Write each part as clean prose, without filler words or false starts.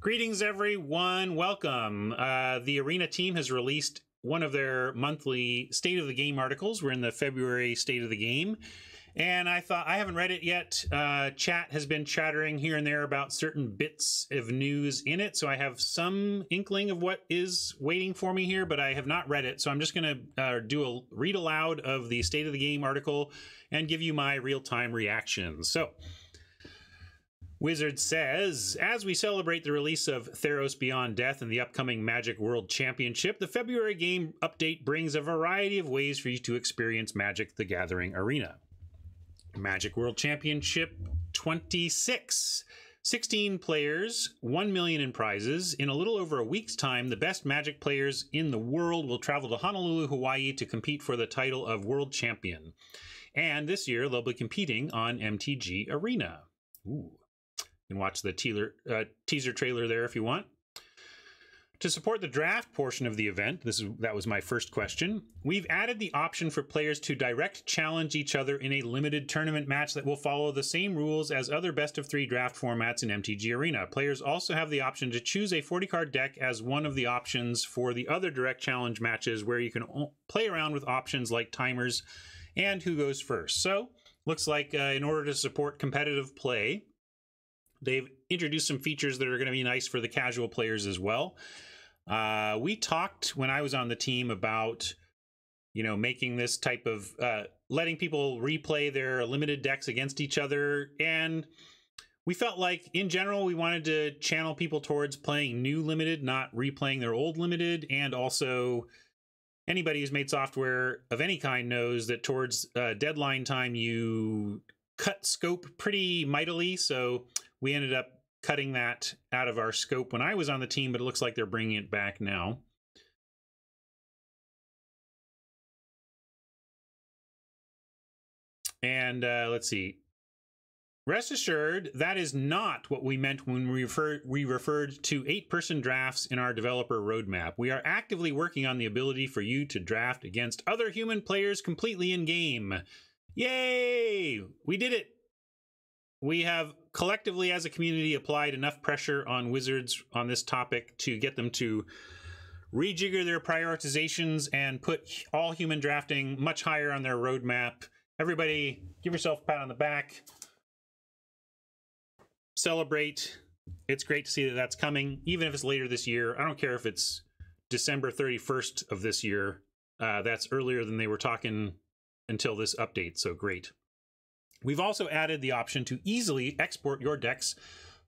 Greetings, everyone. Welcome. The Arena team has released one of their monthly State of the Game articles. We're in the February State of the Game. And I thought, I haven't read it yet. Chat has been chattering here and there about certain bits of news in it. So I have some inkling of what is waiting for me here, but I have not read it. So I'm just going to do a read aloud of the State of the Game article and give you my real-time reactions. So Wizard says, as we celebrate the release of Theros Beyond Death and the upcoming Magic World Championship, the February game update brings a variety of ways for you to experience Magic the Gathering Arena. Magic World Championship 26. 16 players, 1 million in prizes. In a little over a week's time, the best Magic players in the world will travel to Honolulu, Hawaii to compete for the title of World Champion. And this year, they'll be competing on MTG Arena. Ooh. You can watch the teaser trailer there if you want. To support the draft portion of the event, that was my first question, we've added the option for players to direct challenge each other in a limited tournament match that will follow the same rules as other best-of-3 draft formats in MTG Arena. Players also have the option to choose a 40-card deck as one of the options for the other direct challenge matches, where you can play around with options like timers and who goes first. So, looks like in order to support competitive play, they've introduced some features that are going to be nice for the casual players as well. We talked when I was on the team about, making this type of, letting people replay their limited decks against each other. And we felt like, in general, we wanted to channel people towards playing new limited, not replaying their old limited. And also, anybody who's made software of any kind knows that towards deadline time, you cut scope pretty mightily. So we ended up cutting that out of our scope when I was on the team, but it looks like they're bringing it back now. And let's see. Rest assured, that is not what we meant when we referred to 8-person drafts in our developer roadmap. We are actively working on the ability for you to draft against other human players completely in-game. Yay! We did it! We have collectively as a community applied enough pressure on Wizards on this topic to get them to rejigger their prioritizations and put all human drafting much higher on their roadmap. Everybody, give yourself a pat on the back. Celebrate. It's great to see that that's coming, even if it's later this year. I don't care if it's December 31st of this year. That's earlier than they were talking until this update, so great. We've also added the option to easily export your decks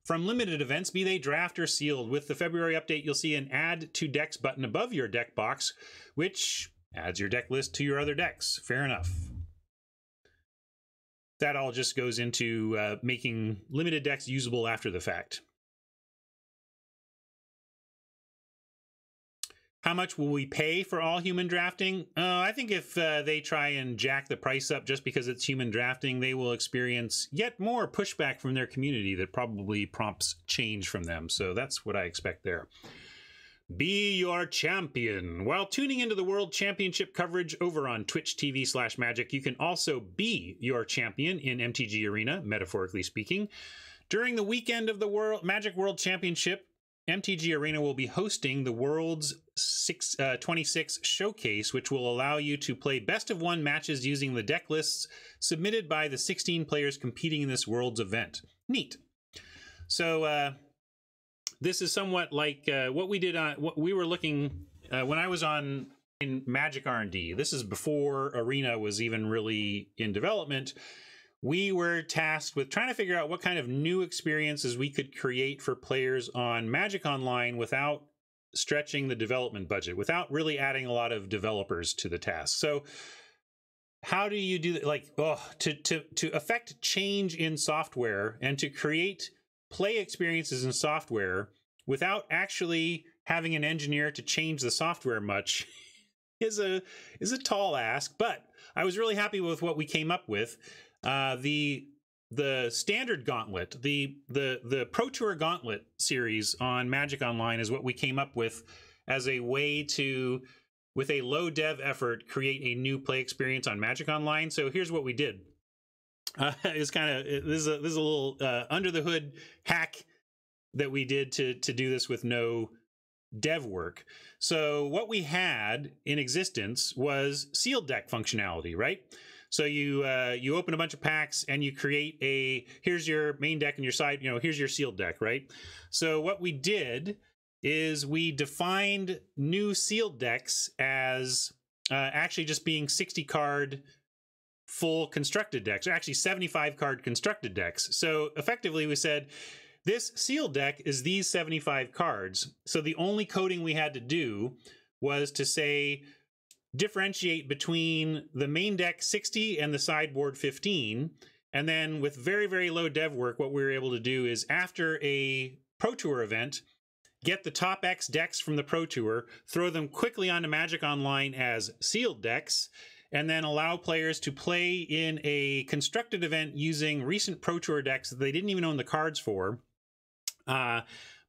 from limited events, be they draft or sealed. With the February update, you'll see an Add to Decks button above your deck box, which adds your deck list to your other decks. Fair enough. That all just goes into making limited decks usable after the fact. How much will we pay for all human drafting? I think if they try and jack the price up just because it's human drafting, they will experience yet more pushback from their community that probably prompts change from them. So that's what I expect there. Be your champion. While tuning into the World Championship coverage over on Twitch TV/Magic, you can also be your champion in MTG Arena, metaphorically speaking. During the weekend of the Magic World Championship, MTG Arena will be hosting the World's 26 Showcase, which will allow you to play best-of-1 matches using the deck lists submitted by the 16 players competing in this World's event. Neat. So this is somewhat like what we did on what we were looking when I was in Magic R&D. This is before Arena was even really in development. We were tasked with trying to figure out what kind of new experiences we could create for players on Magic Online without stretching the development budget, without really adding a lot of developers to the task. So how do you do that? Like, to affect change in software and to create play experiences in software without actually having an engineer to change the software much is a tall ask, but I was really happy with what we came up with. The standard gauntlet, the Pro Tour Gauntlet series on Magic Online is what we came up with as a way to, with a low dev effort, create a new play experience on Magic Online. So here's what we did. It's kind of, this is a little under the hood hack that we did to do this with no dev work. So what we had in existence was sealed deck functionality, right? So you open a bunch of packs and you create here's your main deck and your side, here's your sealed deck, right? So what we did is we defined new sealed decks as actually just being 60 card full constructed decks, or actually 75 card constructed decks. So effectively we said, this sealed deck is these 75 cards. So the only coding we had to do was to say, differentiate between the main deck 60 and the sideboard 15. And then with very, very low dev work, what we were able to do is after a Pro Tour event, get the top X decks from the Pro Tour, throw them quickly onto Magic Online as sealed decks, and then allow players to play in a constructed event using recent Pro Tour decks that they didn't even own the cards for,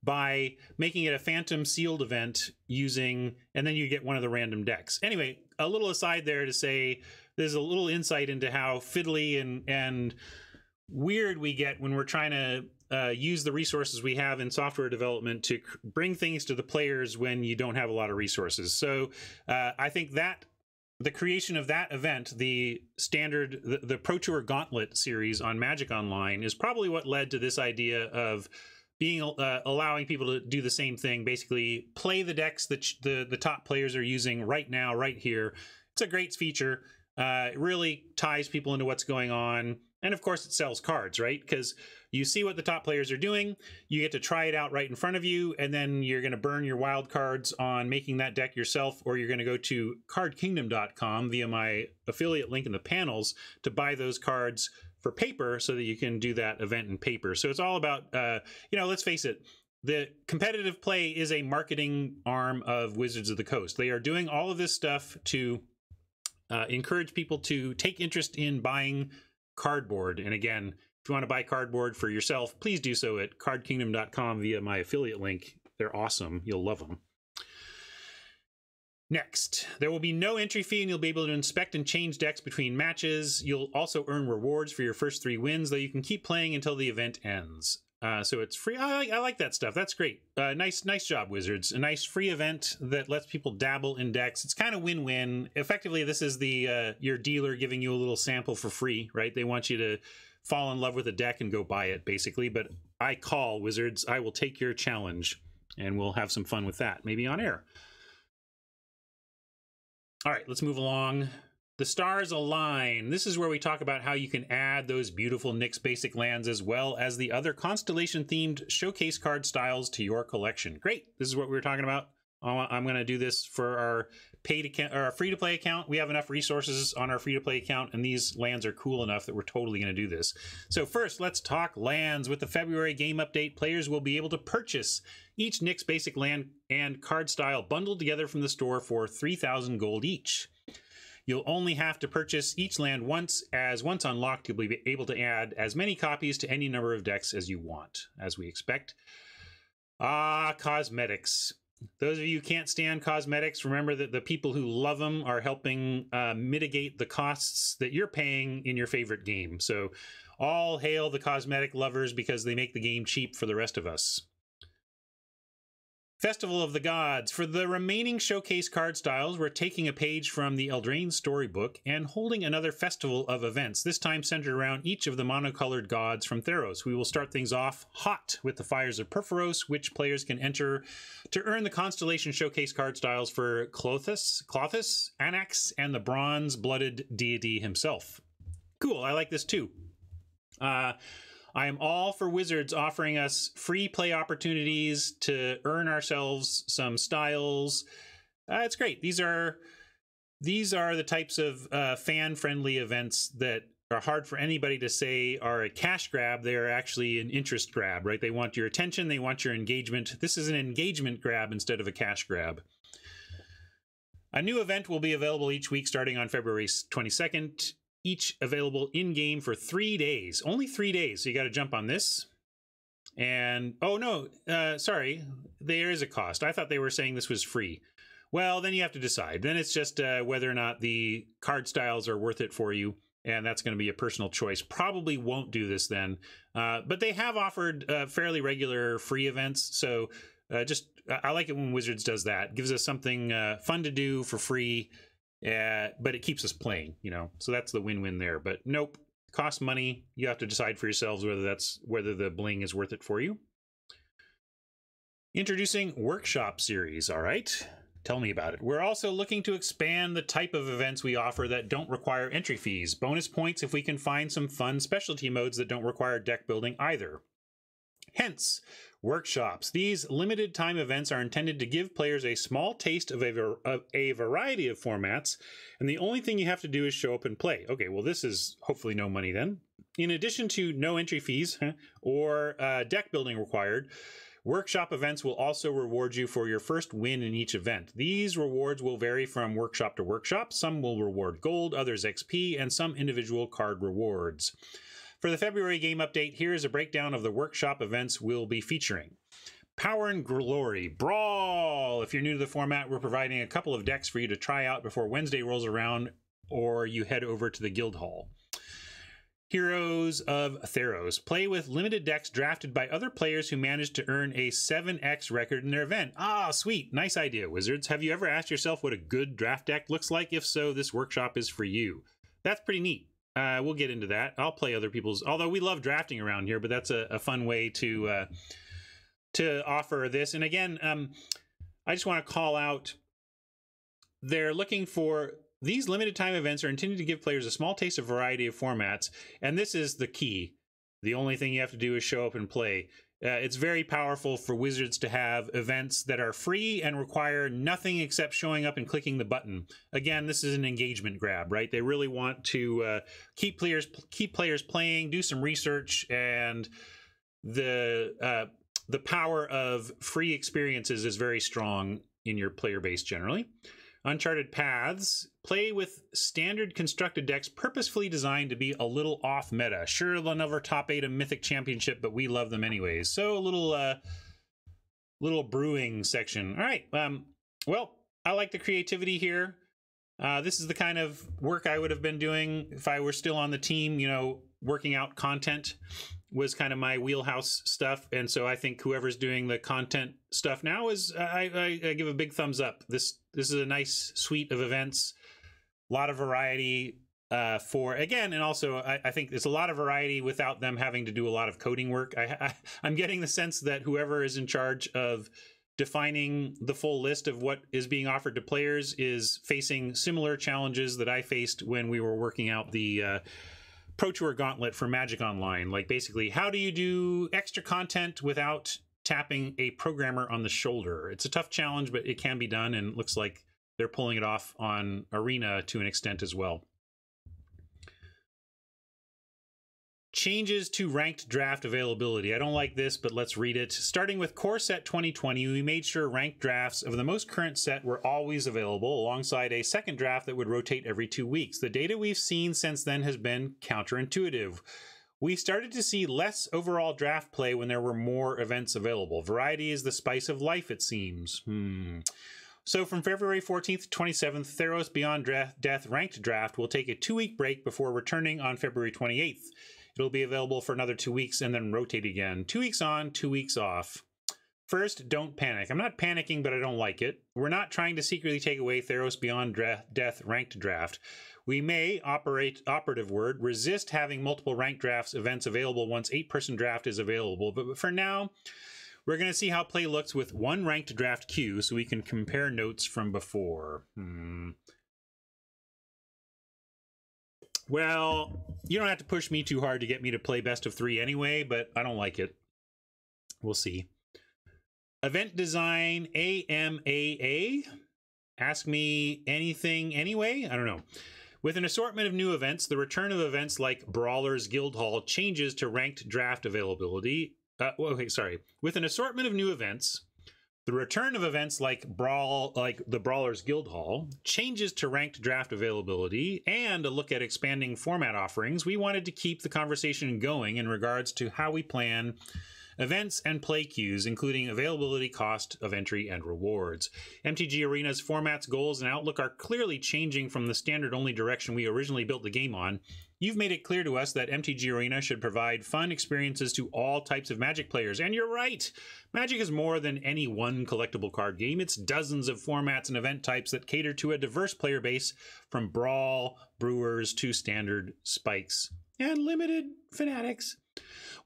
by making it a phantom sealed event and then you get one of the random decks. Anyway, a little aside there to say there's a little insight into how fiddly and weird we get when we're trying to use the resources we have in software development to bring things to the players when you don't have a lot of resources. So I think that the creation of that event, the Pro Tour Gauntlet series on Magic Online, is probably what led to this idea of allowing people to do the same thing, basically play the decks that the top players are using right now, right here. It's a great feature. It really ties people into what's going on. And of course, it sells cards, right? Because you see what the top players are doing, you get to try it out right in front of you, and then you're going to burn your wild cards on making that deck yourself, or you're going to go to cardkingdom.com via my affiliate link in the panels to buy those cards for paper so that you can do that event in paper. So it's all about, let's face it, the competitive play is a marketing arm of Wizards of the Coast. They are doing all of this stuff to encourage people to take interest in buying cardboard. And again, if you want to buy cardboard for yourself, please do so at cardkingdom.com via my affiliate link. They're awesome. You'll love them. Next, there will be no entry fee and you'll be able to inspect and change decks between matches. You'll also earn rewards for your first 3 wins, though you can keep playing until the event ends. So it's free. I like that stuff. That's great. Nice job, Wizards. A nice free event that lets people dabble in decks. It's kind of win-win. Effectively, this is your dealer giving you a little sample for free, right? They want you to fall in love with a deck and go buy it, basically. But I call, Wizards. I will take your challenge, and we'll have some fun with that, maybe on air. All right, let's move along. The stars align. This is where we talk about how you can add those beautiful Nyx basic lands as well as the other constellation-themed showcase card styles to your collection. Great. This is what we were talking about. I'm going to do this for our paid account, or our free-to-play account. We have enough resources on our free-to-play account, and these lands are cool enough that we're totally going to do this. So first, let's talk lands. With the February game update, players will be able to purchase each Nyx basic land and card style bundled together from the store for 3,000 gold each. You'll only have to purchase each land once, as once unlocked, you'll be able to add as many copies to any number of decks as you want, as we expect. Cosmetics. Those of you who can't stand cosmetics, remember that the people who love them are helping mitigate the costs that you're paying in your favorite game. So all hail the cosmetic lovers because they make the game cheap for the rest of us. Festival of the Gods. For the remaining showcase card styles, we're taking a page from the Eldraine storybook and holding another festival of events, this time centered around each of the monocolored gods from Theros. We will start things off hot with the Fires of Perforos, which players can enter to earn the Constellation showcase card styles for Klothys, Anax, and the bronze-blooded deity himself. Cool, I like this too. I am all for Wizards offering us free play opportunities to earn ourselves some styles. It's great. These are the types of fan-friendly events that are hard for anybody to say are a cash grab. They are actually an interest grab, right? They want your attention. They want your engagement. This is an engagement grab instead of a cash grab. A new event will be available each week starting on February 22nd. Each available in-game for 3 days. Only 3 days, so you got to jump on this. And, oh no, sorry, there is a cost. I thought they were saying this was free. Well, then you have to decide. Then it's just whether or not the card styles are worth it for you. and that's going to be a personal choice. Probably won't do this then, but they have offered fairly regular free events, so I like it when Wizards does that. It gives us something fun to do for free, but it keeps us playing, you know, so that's the win-win there. But nope, costs money. You have to decide for yourselves whether the bling is worth it for you. Introducing Workshop Series. All right, tell me about it. We're also looking to expand the type of events we offer that don't require entry fees. Bonus points if we can find some fun specialty modes that don't require deck building either. Hence, workshops. These limited time events are intended to give players a small taste of a variety of formats, and the only thing you have to do is show up and play. Okay, well, this is hopefully no money then. In addition to no entry fees or deck building required, workshop events will also reward you for your first win in each event. These rewards will vary from workshop to workshop. Some will reward gold, others XP, and some individual card rewards. For the February game update, here is a breakdown of the workshop events we'll be featuring. Power and Glory. Brawl! If you're new to the format, we're providing a couple of decks for you to try out before Wednesday rolls around, or you head over to the guild hall. Heroes of Theros. Play with limited decks drafted by other players who managed to earn a 7x record in their event. Ah, sweet. Nice idea, Wizards. Have you ever asked yourself what a good draft deck looks like? If so, this workshop is for you. That's pretty neat. We'll get into that. I'll play other people's, although we love drafting around here, but that's a fun way to offer this. And again, I just want to call out, they're looking for, these limited time events are intended to give players a small taste of variety of formats, and this is the key. The only thing you have to do is show up and play. It's very powerful for Wizards to have events that are free and require nothing except showing up and clicking the button. Again, this is an engagement grab, right? They really want to keep players playing, do some research, and the power of free experiences is very strong in your player base generally. Uncharted Paths. Play with standard constructed decks purposefully designed to be a little off meta. Sure, they'll never top 8 a Mythic Championship, but we love them anyways. So a little brewing section. All right. Well, I like the creativity here. This is the kind of work I would have been doing if I were still on the team. You know, working out content was kind of my wheelhouse stuff, and so I think whoever's doing the content stuff now is I give a big thumbs up. This is a nice suite of events, a lot of variety for, again, and also I think it's a lot of variety without them having to do a lot of coding work. I'm getting the sense that whoever is in charge of defining the full list of what is being offered to players is facing similar challenges that I faced when we were working out the Pro Tour Gauntlet for Magic Online. Like, basically, how do you do extra content without tapping a programmer on the shoulder? It's a tough challenge, but it can be done, and it looks like they're pulling it off on Arena to an extent as well. Changes to ranked draft availability. I don't like this, but let's read it. Starting with Core Set 2020, we made sure ranked drafts of the most current set were always available, alongside a second draft that would rotate every 2 weeks. The data we've seen since then has been counterintuitive. We started to see less overall draft play when there were more events available. Variety is the spice of life, it seems. So from February 14th to 27th, Theros Beyond Death Ranked Draft will take a 2-week break before returning on February 28th. It'll be available for another 2 weeks and then rotate again. 2 weeks on, 2 weeks off. First, don't panic. I'm not panicking, but I don't like it. We're not trying to secretly take away Theros Beyond Death Ranked Draft. We may, operative word, resist having multiple ranked drafts events available once 8-person draft is available. But for now, we're going to see how play looks with one ranked draft queue so we can compare notes from before. Well, you don't have to push me too hard to get me to play best of 3 anyway, but I don't like it. We'll see. Event design AMAA. Ask me anything anyway? I don't know. With an assortment of new events, the return of events like Brawler's Guildhall changes to ranked draft availability. With an assortment of new events, the return of events like the Brawler's Guildhall changes to ranked draft availability, and a look at expanding format offerings, we wanted to keep the conversation going in regards to how we plan events and play queues, including availability, cost of entry, and rewards. MTG Arena's formats, goals, and outlook are clearly changing from the standard-only direction we originally built the game on. You've made it clear to us that MTG Arena should provide fun experiences to all types of Magic players, and you're right! Magic is more than any one collectible card game. It's dozens of formats and event types that cater to a diverse player base, from Brawl, Brewers, to Standard, Spikes, and Limited fanatics.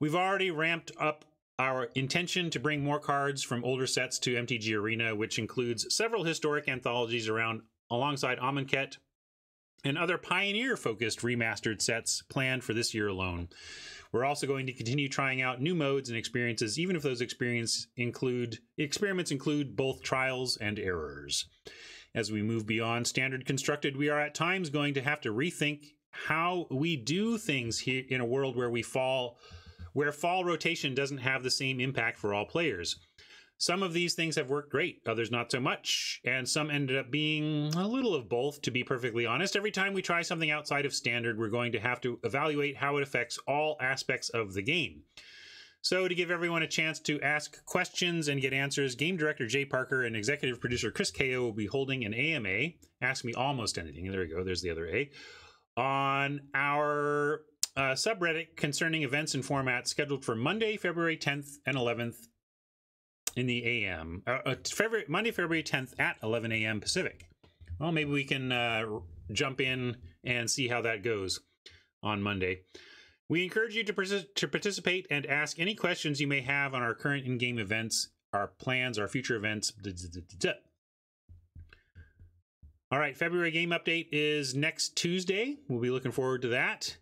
We've already ramped up our intention to bring more cards from older sets to MTG Arena, which includes several historic anthologies alongside Amonkhet, and other Pioneer-focused remastered sets planned for this year alone. We're also going to continue trying out new modes and experiences, even if those experiments include both trials and errors. As we move beyond standard constructed, we are at times going to have to rethink how we do things here in a world where fall rotation doesn't have the same impact for all players. Some of these things have worked great, others not so much, and some ended up being a little of both, to be perfectly honest. Every time we try something outside of standard, we're going to have to evaluate how it affects all aspects of the game. So to give everyone a chance to ask questions and get answers, Game Director Jay Parker and Executive Producer Chris Ko will be holding an AMA, Ask Me Almost Anything, there we go, there's the other A, on our subreddit concerning events and formats scheduled for Monday, February 10th and 11th in the AM. Monday, February 10th at 11 a.m. Pacific. Well, maybe we can jump in and see how that goes on Monday. We encourage you to participate and ask any questions you may have on our current in-game events, our plans, our future events. All right, February game update is next Tuesday. We'll be looking forward to that.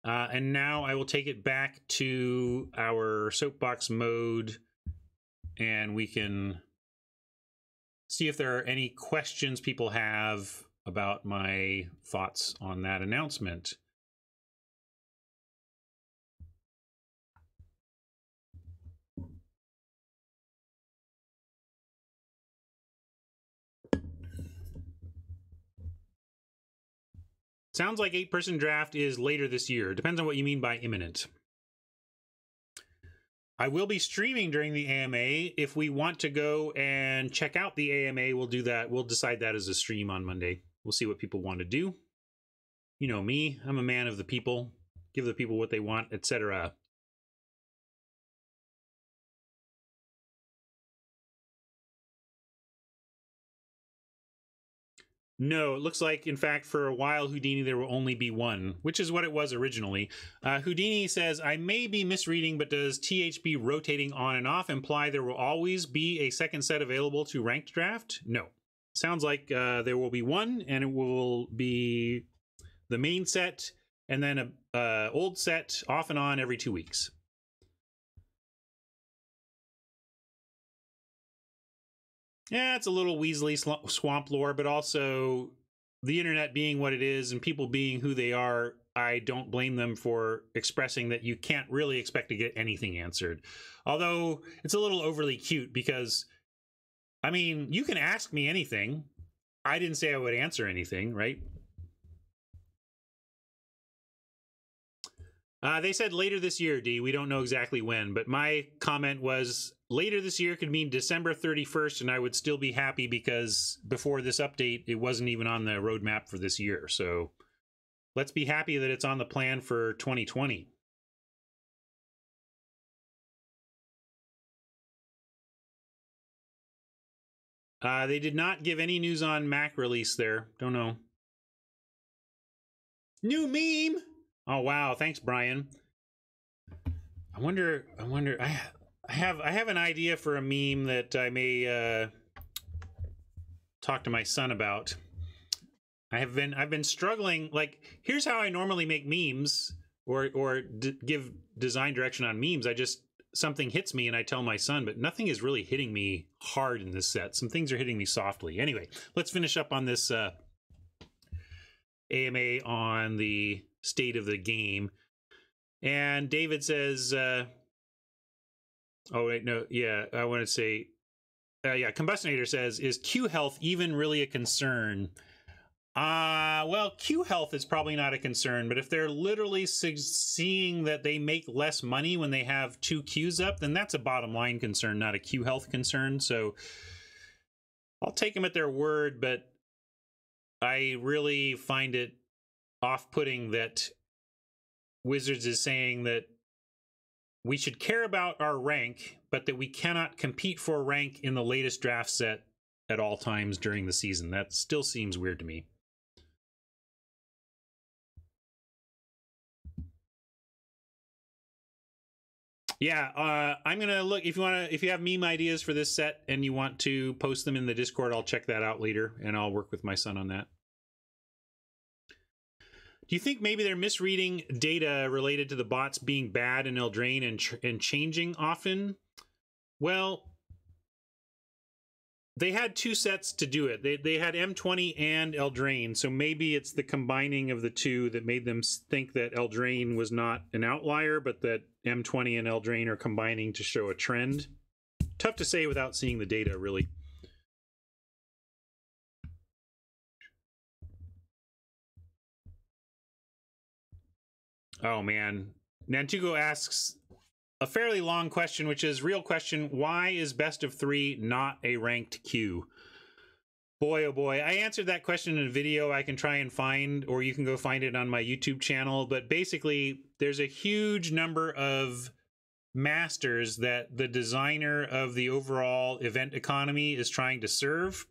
And now I will take it back to our soapbox mode, and we can see if there are any questions people have about my thoughts on that announcement. Sounds like 8-person draft is later this year. Depends on what you mean by imminent. I will be streaming during the AMA. If we want to go and check out the AMA, we'll do that. We'll decide that as a stream on Monday. We'll see what people want to do. You know me, I'm a man of the people. Give the people what they want, etc. No, it looks like, in fact, for a while, Houdini, there will only be one, which is what it was originally. Houdini says, I may be misreading, but does THB rotating on and off imply there will always be a second set available to ranked draft? No. Sounds like there will be one, and it will be the main set, and then a old set off and on every 2 weeks. Yeah, it's a little Weasley swamp lore, but also the internet being what it is and people being who they are, I don't blame them for expressing that you can't really expect to get anything answered. Although it's a little overly cute because, I mean, you can ask me anything. I didn't say I would answer anything, right? They said later this year, D. We don't know exactly when, but my comment was later this year could mean December 31st, and I would still be happy because before this update, it wasn't even on the roadmap for this year. So let's be happy that it's on the plan for 2020. They did not give any news on Mac release there. Don't know. New meme! Oh wow, thanks, Brian. I wonder. I have an idea for a meme that I may talk to my son about. I've been struggling. Like, here's how I normally make memes or give design direction on memes. Something hits me and I tell my son, but nothing is really hitting me hard in this set. Some things are hitting me softly. Anyway, let's finish up on this AMA on the state of the game. And David says, oh wait, no, yeah, I want to say, yeah, Combustinator says, is Q health even really a concern? Well, Q health is probably not a concern, but if they're literally seeing that they make less money when they have 2 Qs up, then that's a bottom line concern, not a Q health concern. So I'll take them at their word, but I really find it off-putting that Wizards is saying that we should care about our rank, but that we cannot compete for rank in the latest draft set at all times during the season. That still seems weird to me. Yeah, I'm gonna look. If you have meme ideas for this set and you want to post them in the Discord, I'll check that out later, and I'll work with my son on that. Do you think maybe they're misreading data related to the bots being bad in Eldraine and changing often? Well, they had two sets to do it. They had M20 and Eldraine, so maybe it's the combining of the two that made them think that Eldraine was not an outlier, but that M20 and Eldraine are combining to show a trend. Tough to say without seeing the data, really. Oh, man. Nantugo asks a fairly long question, which is, real question, why is best of 3 not a ranked queue? Boy, oh boy. I answered that question in a video I can try and find, or you can go find it on my YouTube channel. But basically, there's a huge number of masters that the designer of the overall event economy is trying to serve.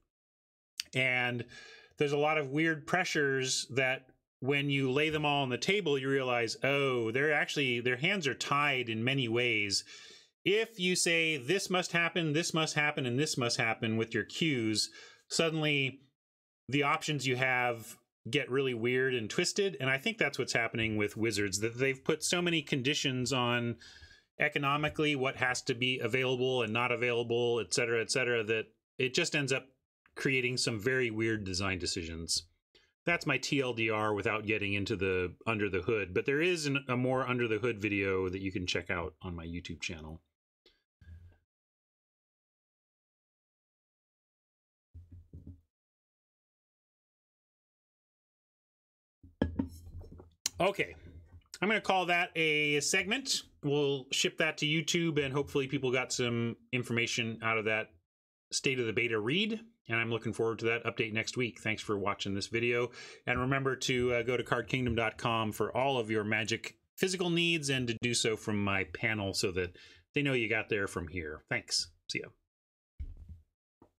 And there's a lot of weird pressures that when you lay them all on the table, you realize, oh, their hands are tied in many ways. If you say this must happen, and this must happen with your cues, suddenly the options you have get really weird and twisted. And I think that's what's happening with Wizards, that they've put so many conditions on economically what has to be available and not available, et cetera, that it just ends up creating some very weird design decisions. That's my TLDR without getting into the under the hood, but there is a more under the hood video that you can check out on my YouTube channel. Okay, I'm going to call that a segment. We'll ship that to YouTube, and hopefully people got some information out of that State of the Beta read. And I'm looking forward to that update next week. Thanks for watching this video. And remember to go to cardkingdom.com for all of your Magic physical needs, and to do so from my panel so that they know you got there from here. Thanks. See ya.